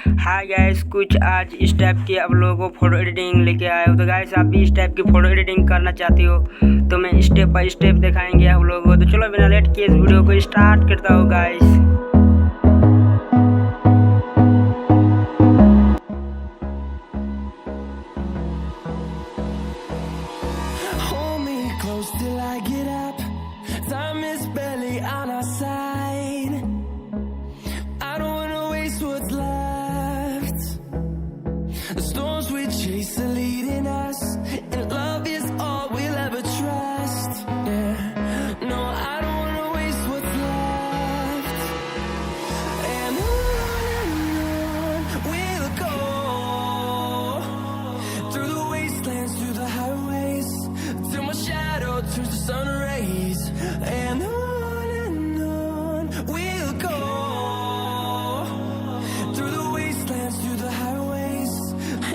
Hi guys, कुछ आज इस टाइप की आप लोगों को फोटो एडिटिंग लेके आया हो। तो गाइस आप भी इस टाइप की फोटो एडिटिंग करना चाहती हो तो मैं स्टेप बाय स्टेप दिखाएंगे आप लोगों को। तो चलो बिना लेट किए इस वीडियो को स्टार्ट करता हूँ guys. Till I get up, time is barely on our side. I don't wanna waste what's left. The storms we chase are leading us, and love is all we'll ever trust. Yeah, no, I don't wanna waste what's left. And on we'll go, through the wastelands, through the highways, till my shadow turns to sun rays. And on we'll go, through the wastelands, through the highways.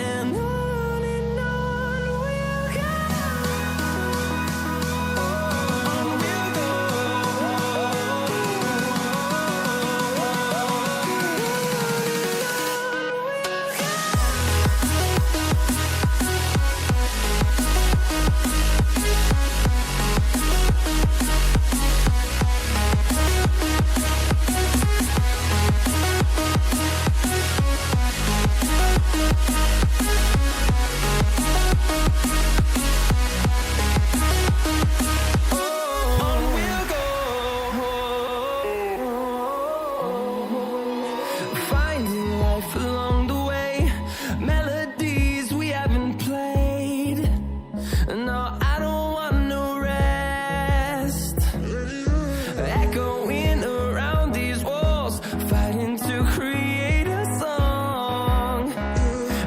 And on we'll go, on we'll go. Finding life along the way, melodies we haven't played. No, I don't want no rest. Echoing around these walls, fighting to create a song.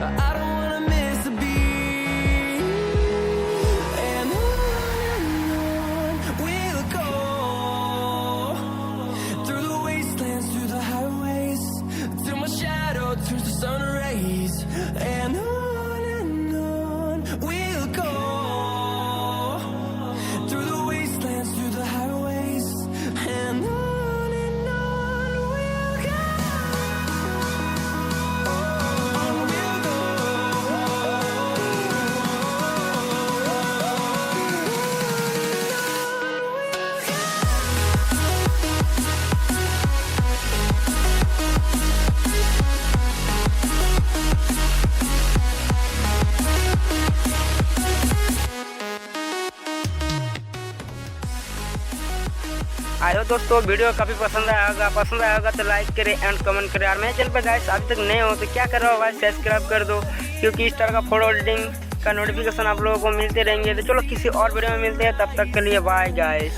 I don't wanna miss a beat. And on we'll go, through the wastelands, through the highways, till my shadow turns to sun rays. And on we'll go, through the wastelands, through the highways. And on we'll go, on we'll go. आयो दोस्तों, video काफ़ी पसंद आया होगा तो like करें and comment करें। और मेरे चैनल पर गाइस अभी तक नए हो तो क्या कर रहे हो भाई, सब्सक्राइब कर दो, क्योंकि इस तरह का फोटो एडिटिंग का नोटिफिकेशन आप लोगों को मिलते रहेंगे। तो चलो किसी और वीडियो में मिलते हैं, तब तक के लिए बाय गाइस।